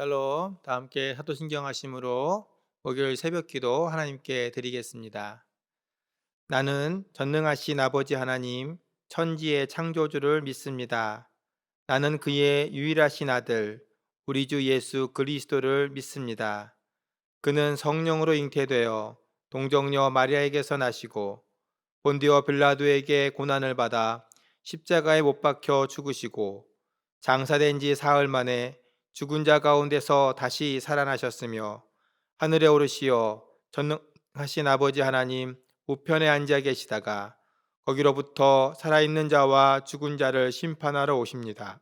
샬롬. 다 함께 사도신경 하심으로 목요일 새벽기도 하나님께 드리겠습니다. 나는 전능하신 아버지 하나님, 천지의 창조주를 믿습니다. 나는 그의 유일하신 아들, 우리 주 예수 그리스도를 믿습니다. 그는 성령으로 잉태되어 동정녀 마리아에게서 나시고 본디오 빌라도에게 고난을 받아 십자가에 못 박혀 죽으시고 장사된 지 사흘 만에 죽은 자 가운데서 다시 살아나셨으며 하늘에 오르시어 전능하신 아버지 하나님 우편에 앉아 계시다가 거기로부터 살아있는 자와 죽은 자를 심판하러 오십니다.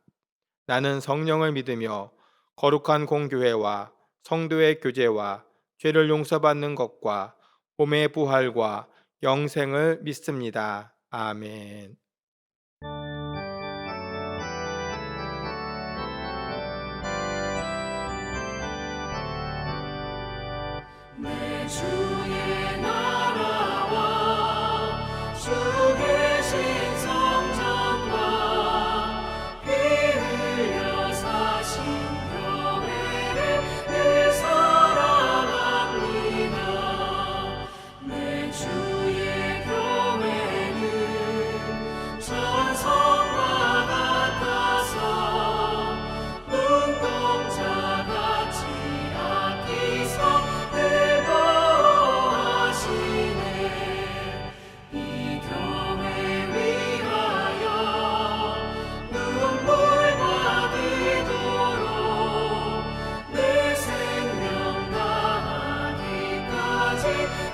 나는 성령을 믿으며 거룩한 공교회와 성도의 교제와 죄를 용서받는 것과 몸의 부활과 영생을 믿습니다. 아멘. 내 주의 나라와 주 계신 성전과 피 흘려 사신 교회를 늘 사랑합니다. 내 주의 교회는 전성과 같아서 눈동자같이 아끼사 이 교회 위하여 눈물과 기도로 내 생명 다하기까지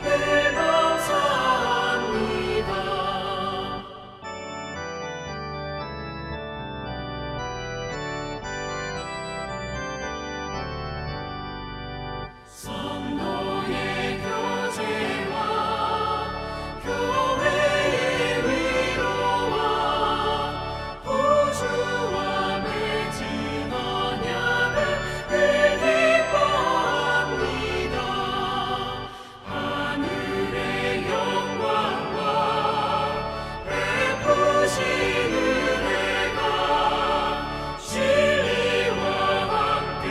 늘 감사합니다. 성도의 교제와 교회의 위로와 구주와 맺은 언약을 늘 기뻐합니다. 하늘의 영광과 베푸신 은혜가 진리와 함께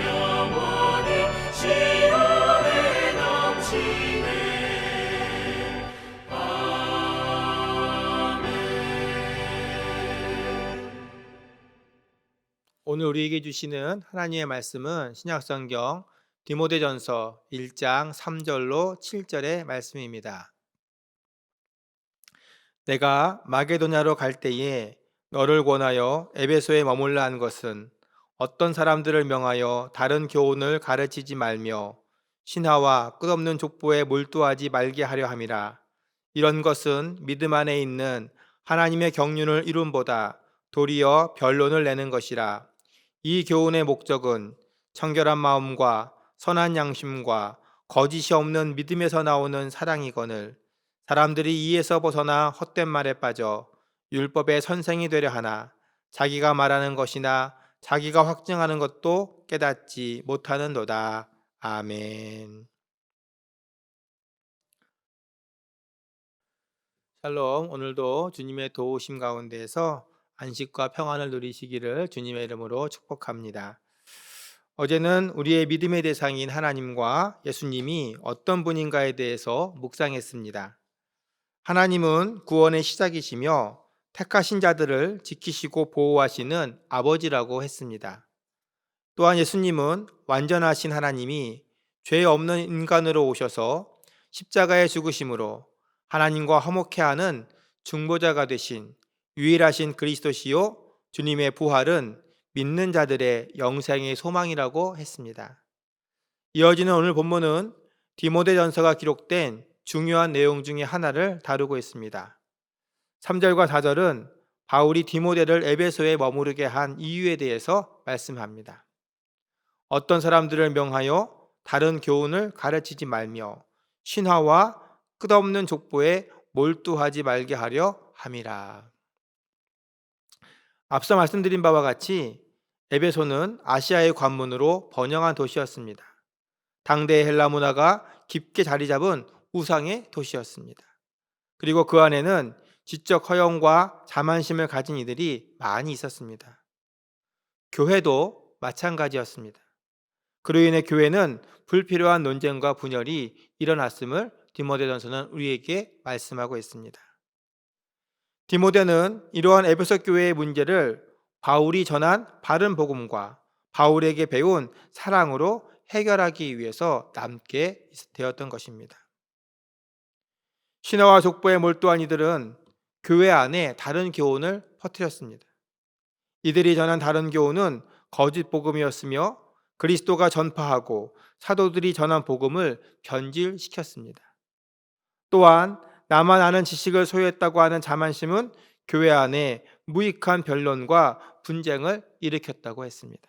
영원히 시온에 넘치네. 아멘. 오늘 우리에게 주시는 하나님의 말씀은 신약성경 디모데전서 1장 3절로 7절의 말씀입니다. 내가 마게도냐로 갈 때에 너를 권하여 에베소에 머물라 한 것은 어떤 사람들을 명하여 다른 교훈을 가르치지 말며 신하와 끝없는 족보에 몰두하지 말게 하려 함이라. 이런 것은 믿음 안에 있는 하나님의 경륜을 이룸보다 도리어 변론을 내는 것이라. 이 교훈의 목적은 청결한 마음과 선한 양심과 거짓이 없는 믿음에서 나오는 사랑이거늘 사람들이 이에서 벗어나 헛된 말에 빠져 율법의 선생이 되려 하나 자기가 말하는 것이나 자기가 확증하는 것도 깨닫지 못하는도다. 아멘. 샬롬. 오늘도 주님의 도우심 가운데에서 안식과 평안을 누리시기를 주님의 이름으로 축복합니다. 어제는 우리의 믿음의 대상인 하나님과 예수님이 어떤 분인가에 대해서 묵상했습니다. 하나님은 구원의 시작이시며 택하신 자들을 지키시고 보호하시는 아버지라고 했습니다. 또한 예수님은 완전하신 하나님이 죄 없는 인간으로 오셔서 십자가에 죽으심으로 하나님과 화목해하는 중보자가 되신 유일하신 그리스도시요 주님의 부활은 믿는 자들의 영생의 소망이라고 했습니다. 이어지는 오늘 본문은 디모데전서가 기록된 중요한 내용 중에 하나를 다루고 있습니다. 3절과 4절은 바울이 디모데를 에베소에 머무르게 한 이유에 대해서 말씀합니다. 어떤 사람들을 명하여 다른 교훈을 가르치지 말며 신화와 끝없는 족보에 몰두하지 말게 하려 함이라. 앞서 말씀드린 바와 같이 에베소는 아시아의 관문으로 번영한 도시였습니다. 당대의 헬라 문화가 깊게 자리 잡은 우상의 도시였습니다. 그리고 그 안에는 지적 허영과 자만심을 가진 이들이 많이 있었습니다. 교회도 마찬가지였습니다. 그로 인해 교회는 불필요한 논쟁과 분열이 일어났음을 디모데전서는 우리에게 말씀하고 있습니다. 디모데는 이러한 에베소 교회의 문제를 바울이 전한 바른 복음과 바울에게 배운 사랑으로 해결하기 위해서 남게 되었던 것입니다. 신화와 족보에 몰두한 이들은 교회 안에 다른 교훈을 퍼뜨렸습니다. 이들이 전한 다른 교훈은 거짓 복음이었으며 그리스도가 전파하고 사도들이 전한 복음을 변질시켰습니다. 또한 나만 아는 지식을 소유했다고 하는 자만심은 교회 안에 무익한 변론과 분쟁을 일으켰다고 했습니다.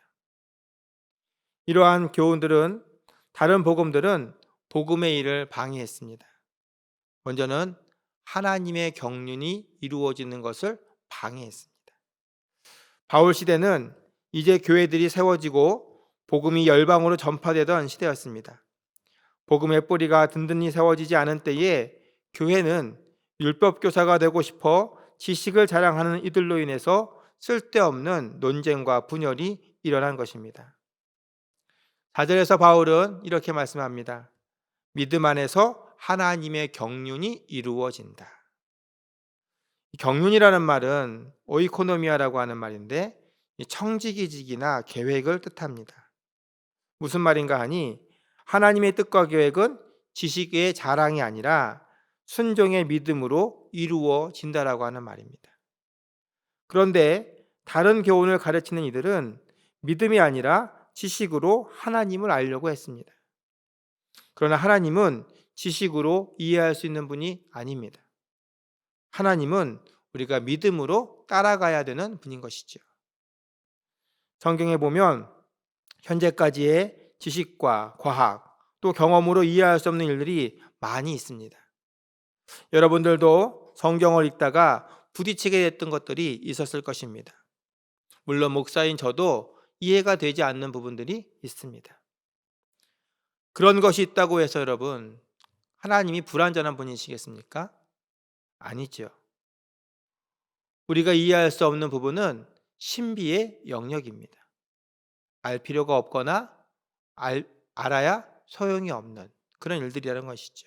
이러한 교훈들은 다른 복음들은 복음의 일을 방해했습니다. 먼저는 하나님의 경륜이 이루어지는 것을 방해했습니다. 바울 시대는 이제 교회들이 세워지고 복음이 열방으로 전파되던 시대였습니다. 복음의 뿌리가 든든히 세워지지 않은 때에 교회는 율법 교사가 되고 싶어 지식을 자랑하는 이들로 인해서 쓸데없는 논쟁과 분열이 일어난 것입니다. 4절에서 바울은 이렇게 말씀합니다. 믿음 안에서 하나님의 경륜이 이루어진다. 경륜이라는 말은 오이코노미아라고 하는 말인데 청지기직이나 계획을 뜻합니다. 무슨 말인가 하니 하나님의 뜻과 계획은 지식의 자랑이 아니라 순종의 믿음으로 이루어진다라고 하는 말입니다. 그런데 다른 교훈을 가르치는 이들은 믿음이 아니라 지식으로 하나님을 알려고 했습니다. 그러나 하나님은 지식으로 이해할 수 있는 분이 아닙니다. 하나님은 우리가 믿음으로 따라가야 되는 분인 것이죠. 성경에 보면 현재까지의 지식과 과학 또 경험으로 이해할 수 없는 일들이 많이 있습니다. 여러분들도 성경을 읽다가 부딪히게 됐던 것들이 있었을 것입니다. 물론 목사인 저도 이해가 되지 않는 부분들이 있습니다. 그런 것이 있다고 해서 여러분 하나님이 불완전한 분이시겠습니까? 아니죠. 우리가 이해할 수 없는 부분은 신비의 영역입니다. 알 필요가 없거나 알아야 소용이 없는 그런 일들이라는 것이죠.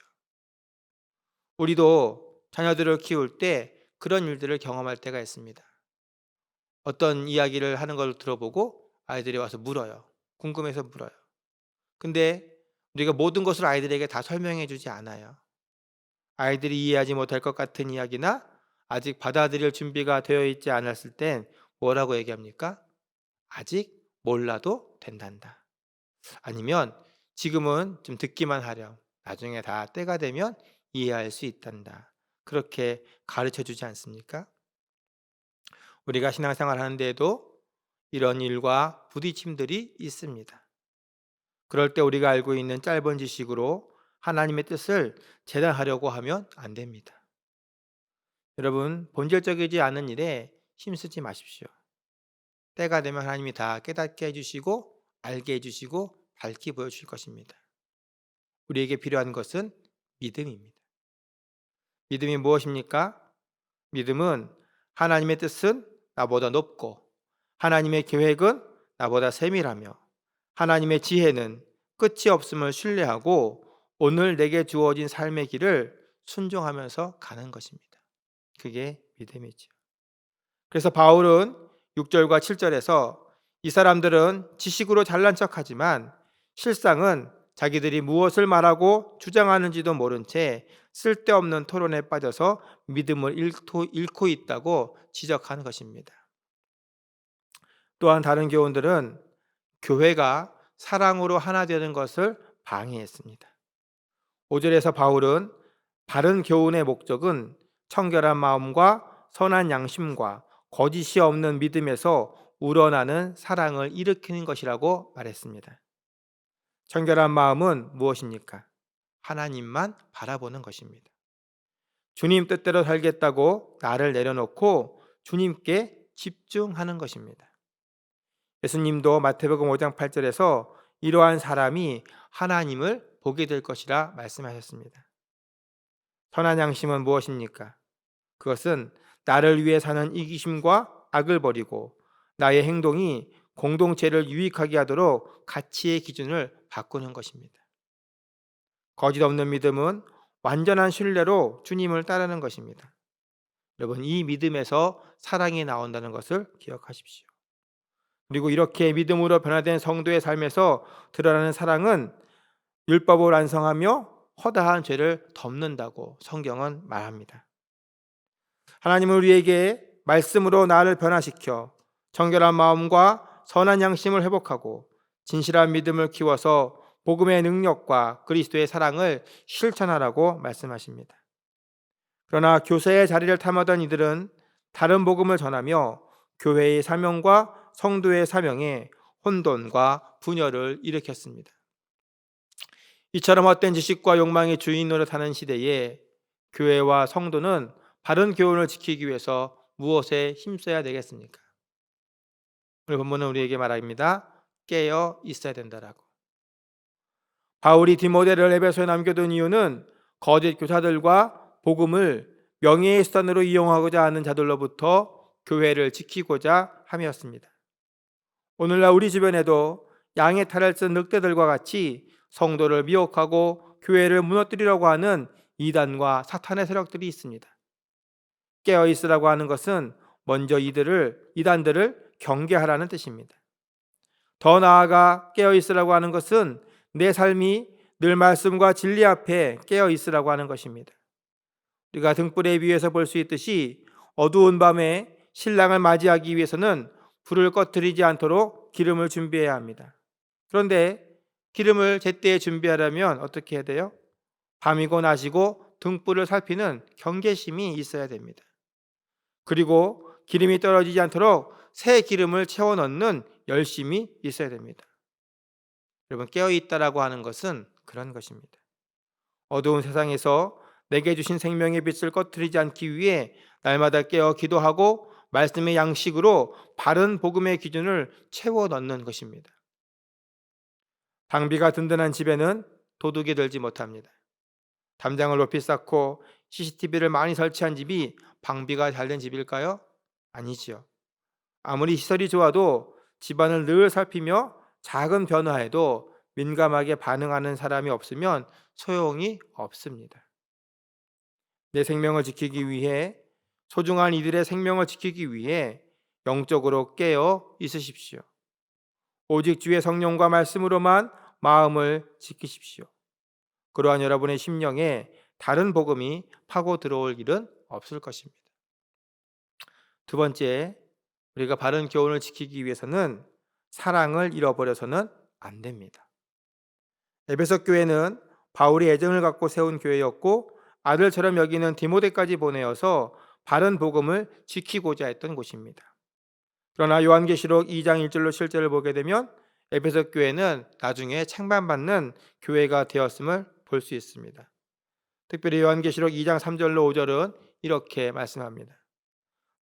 우리도 자녀들을 키울 때 그런 일들을 경험할 때가 있습니다. 어떤 이야기를 하는 걸 들어보고 아이들이 와서 물어요. 궁금해서 물어요. 근데 우리가 모든 것을 아이들에게 다 설명해 주지 않아요. 아이들이 이해하지 못할 것 같은 이야기나 아직 받아들일 준비가 되어 있지 않았을 땐 뭐라고 얘기합니까? 아직 몰라도 된단다. 아니면 지금은 좀 듣기만 하렴. 나중에 다 때가 되면 이해할 수 있단다. 그렇게 가르쳐 주지 않습니까? 우리가 신앙생활 하는데도 이런 일과 부딪힘들이 있습니다. 그럴 때 우리가 알고 있는 짧은 지식으로 하나님의 뜻을 재단하려고 하면 안 됩니다. 여러분, 본질적이지 않은 일에 힘쓰지 마십시오. 때가 되면 하나님이 다 깨닫게 해주시고 알게 해주시고 밝히 보여주실 것입니다. 우리에게 필요한 것은 믿음입니다. 믿음이 무엇입니까? 믿음은 하나님의 뜻은 나보다 높고 하나님의 계획은 나보다 세밀하며 하나님의 지혜는 끝이 없음을 신뢰하고 오늘 내게 주어진 삶의 길을 순종하면서 가는 것입니다. 그게 믿음이죠. 그래서 바울은 6절과 7절에서 이 사람들은 지식으로 잘난 척하지만 실상은 자기들이 무엇을 말하고 주장하는지도 모른 채 쓸데없는 토론에 빠져서 믿음을 잃고 있다고 지적하는 것입니다. 또한 다른 교훈들은 교회가 사랑으로 하나 되는 것을 방해했습니다. 5절에서 바울은 바른 교훈의 목적은 청결한 마음과 선한 양심과 거짓이 없는 믿음에서 우러나는 사랑을 일으키는 것이라고 말했습니다. 청결한 마음은 무엇입니까? 하나님만 바라보는 것입니다. 주님 뜻대로 살겠다고 나를 내려놓고 주님께 집중하는 것입니다. 예수님도 마태복음 5장 8절에서 이러한 사람이 하나님을 보게 될 것이라 말씀하셨습니다. 선한 양심은 무엇입니까? 그것은 나를 위해 사는 이기심과 악을 버리고 나의 행동이 공동체를 유익하게 하도록 가치의 기준을 바꾸는 것입니다. 거짓 없는 믿음은 완전한 신뢰로 주님을 따르는 것입니다. 여러분, 이 믿음에서 사랑이 나온다는 것을 기억하십시오. 그리고 이렇게 믿음으로 변화된 성도의 삶에서 드러나는 사랑은 율법을 완성하며 허다한 죄를 덮는다고 성경은 말합니다. 하나님은 우리에게 말씀으로 나를 변화시켜 정결한 마음과 선한 양심을 회복하고 진실한 믿음을 키워서 복음의 능력과 그리스도의 사랑을 실천하라고 말씀하십니다. 그러나 교사의 자리를 탐하던 이들은 다른 복음을 전하며 교회의 사명과 성도의 사명에 혼돈과 분열을 일으켰습니다. 이처럼 헛된 지식과 욕망의 주인 노릇하는 시대에 교회와 성도는 바른 교훈을 지키기 위해서 무엇에 힘써야 되겠습니까? 오늘 본문은 우리에게 말합니다. 깨어 있어야 된다라고. 바울이 디모데를 에베소에 남겨둔 이유는 거짓 교사들과 복음을 명예의 수단으로 이용하고자 하는 자들로부터 교회를 지키고자 함이었습니다. 오늘날 우리 주변에도 양의 탈을 쓴 늑대들과 같이 성도를 미혹하고 교회를 무너뜨리려고 하는 이단과 사탄의 세력들이 있습니다. 깨어 있으라고 하는 것은 먼저 이단들을 경계하라는 뜻입니다. 더 나아가 깨어 있으라고 하는 것은 내 삶이 늘 말씀과 진리 앞에 깨어 있으라고 하는 것입니다. 우리가 등불의 비유에서 볼 수 있듯이 어두운 밤에 신랑을 맞이하기 위해서는 불을 꺼뜨리지 않도록 기름을 준비해야 합니다. 그런데 기름을 제때에 준비하려면 어떻게 해야 돼요? 밤이고 낮이고 등불을 살피는 경계심이 있어야 됩니다. 그리고 기름이 떨어지지 않도록 새 기름을 채워 넣는 열심이 있어야 됩니다. 여러분, 깨어있다라고 하는 것은 그런 것입니다. 어두운 세상에서 내게 주신 생명의 빛을 꺼뜨리지 않기 위해 날마다 깨어 기도하고 말씀의 양식으로 바른 복음의 기준을 채워 넣는 것입니다. 방비가 든든한 집에는 도둑이 들지 못합니다. 담장을 높이 쌓고 CCTV를 많이 설치한 집이 방비가 잘 된 집일까요? 아니지요. 아무리 시설이 좋아도 집안을 늘 살피며 작은 변화에도 민감하게 반응하는 사람이 없으면 소용이 없습니다. 내 생명을 지키기 위해, 소중한 이들의 생명을 지키기 위해 영적으로 깨어 있으십시오. 오직 주의 성령과 말씀으로만 마음을 지키십시오. 그러한 여러분의 심령에 다른 복음이 파고 들어올 일은 없을 것입니다. 두 번째, 우리가 바른 교훈을 지키기 위해서는 사랑을 잃어버려서는 안 됩니다. 에베소 교회는 바울이 애정을 갖고 세운 교회였고 아들처럼 여기는 디모데까지 보내어서 바른 복음을 지키고자 했던 곳입니다. 그러나 요한계시록 2장 1절로 7절을 보게 되면 에베소 교회는 나중에 책망받는 교회가 되었음을 볼 수 있습니다. 특별히 요한계시록 2장 3절로 5절은 이렇게 말씀합니다.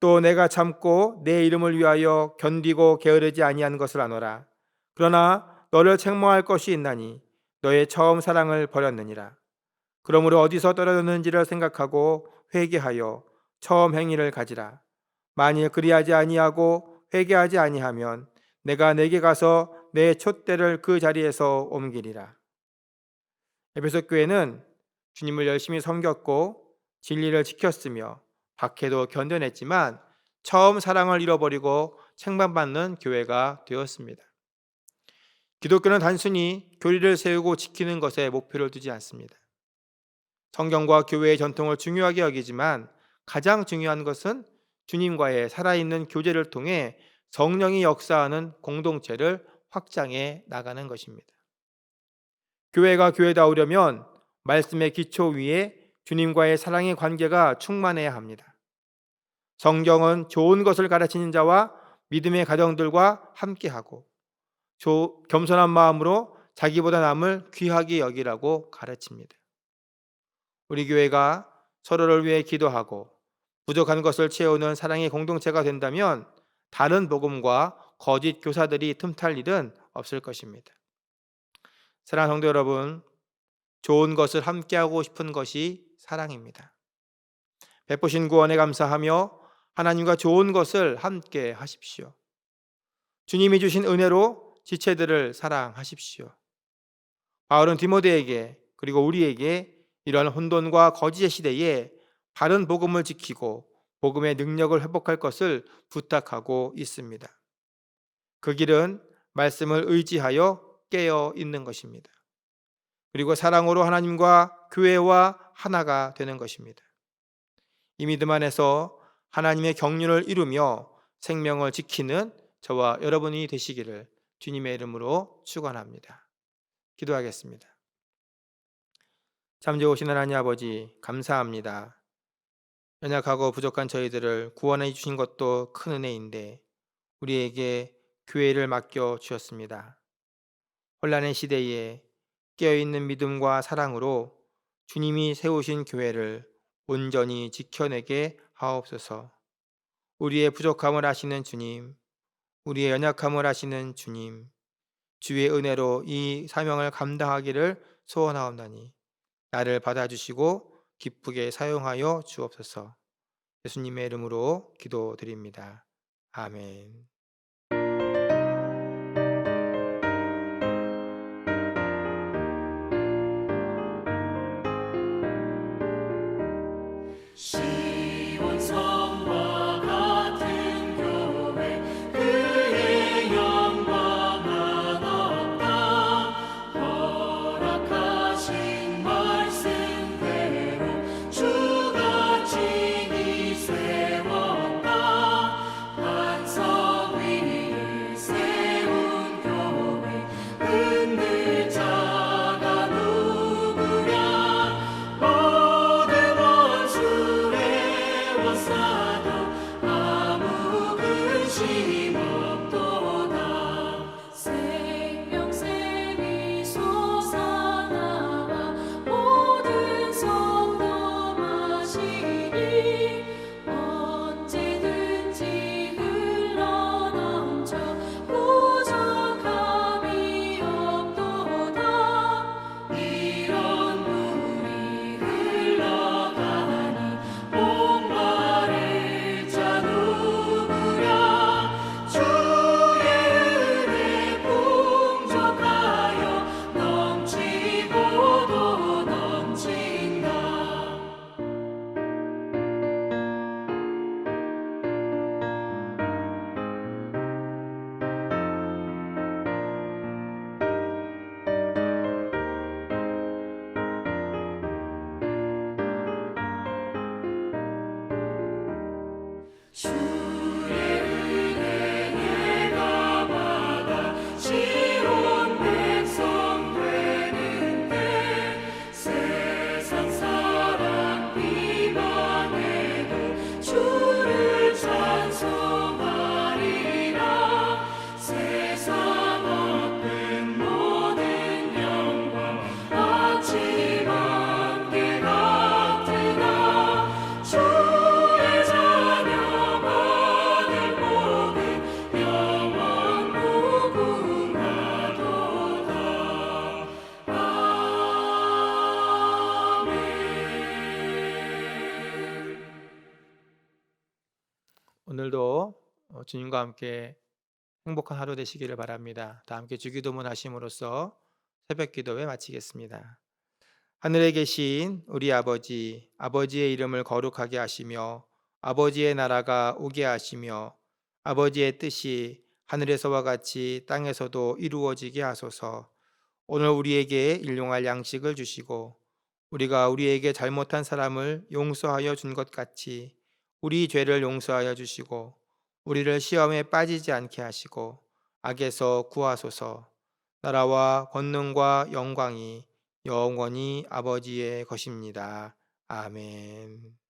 또 내가 참고 내 이름을 위하여 견디고 게으르지 아니한 것을 아노라. 그러나 너를 책망할 것이 있나니 너의 처음 사랑을 버렸느니라. 그러므로 어디서 떨어졌는지를 생각하고 회개하여 처음 행위를 가지라. 만일 그리하지 아니하고 회개하지 아니하면 내가 내게 가서 내 촛대를 그 자리에서 옮기리라. 에베소 교회는 주님을 열심히 섬겼고 진리를 지켰으며 박해도 견뎌냈지만 처음 사랑을 잃어버리고 책망받는 교회가 되었습니다. 기독교는 단순히 교리를 세우고 지키는 것에 목표를 두지 않습니다. 성경과 교회의 전통을 중요하게 여기지만 가장 중요한 것은 주님과의 살아있는 교제를 통해 성령이 역사하는 공동체를 확장해 나가는 것입니다. 교회가 교회다우려면 말씀의 기초 위에 주님과의 사랑의 관계가 충만해야 합니다. 성경은 좋은 것을 가르치는 자와 믿음의 가정들과 함께하고 겸손한 마음으로 자기보다 남을 귀하게 여기라고 가르칩니다. 우리 교회가 서로를 위해 기도하고 부족한 것을 채우는 사랑의 공동체가 된다면 다른 복음과 거짓 교사들이 틈탈 일은 없을 것입니다. 사랑하는 성도 여러분, 좋은 것을 함께하고 싶은 것이 사랑입니다. 베푸신 구원에 감사하며 하나님과 좋은 것을 함께 하십시오. 주님이 주신 은혜로 지체들을 사랑하십시오. 바울은 디모데에게 그리고 우리에게 이러한 혼돈과 거짓의 시대에 바른 복음을 지키고 복음의 능력을 회복할 것을 부탁하고 있습니다. 그 길은 말씀을 의지하여 깨어 있는 것입니다. 그리고 사랑으로 하나님과 교회와 하나가 되는 것입니다. 이 믿음 안에서 하나님의 경륜을 이루며 생명을 지키는 저와 여러분이 되시기를 주님의 이름으로 축원합니다. 기도하겠습니다. 잠재우신 하나님 아버지, 감사합니다. 연약하고 부족한 저희들을 구원해 주신 것도 큰 은혜인데 우리에게 교회를 맡겨 주셨습니다. 혼란의 시대에 깨어있는 믿음과 사랑으로 주님이 세우신 교회를 온전히 지켜내게 하옵소서. 우리의 부족함을 아시는 주님, 우리의 연약함을 아시는 주님, 주의 은혜로 이 사명을 감당하기를 소원하옵나니 나를 받아주시고 기쁘게 사용하여 주옵소서. 예수님의 이름으로 기도드립니다. 아멘. 시온성과 같은 교회 그의 영광은 없다. 허락하신 말씀대로 주가 친히 세웠다. 반석 위를 세운 교회 흔들 자가 누구랴. 모든 원수를 에워싸도 아무 근심 없도다. 생명샘이 솟아나와 모든 성도 마시니 언제든지 흘러넘쳐 부족함이 없도다. 이런 물이 흘러가니 목마를 자 누구랴. 주의 은혜 풍족하여 넘치고도 넘친다. 주의 은혜 내가 받아 시온 백성 되는 때 세상 사람 비방해도 주를 찬송하리라. 세상 얻은 모든 영광 아침 안개 같으나 주의 자녀 받을 복은 영원 무궁하도다. 아멘. 오늘도 주님과 함께 행복한 하루 되시기를 바랍니다. 다 함께 주기도문 하심으로써 새벽 기도회 마치겠습니다. 하늘에 계신 우리 아버지, 아버지의 이름을 거룩하게 하시며 아버지의 나라가 오게 하시며 아버지의 뜻이 하늘에서와 같이 땅에서도 이루어지게 하소서. 오늘 우리에게 일용할 양식을 주시고 우리가 우리에게 잘못한 사람을 용서하여 준 것 같이 우리 죄를 용서하여 주시고 우리를 시험에 빠지지 않게 하시고 악에서 구하소서. 나라와 권능과 영광이 영원히 아버지의 것입니다. 아멘.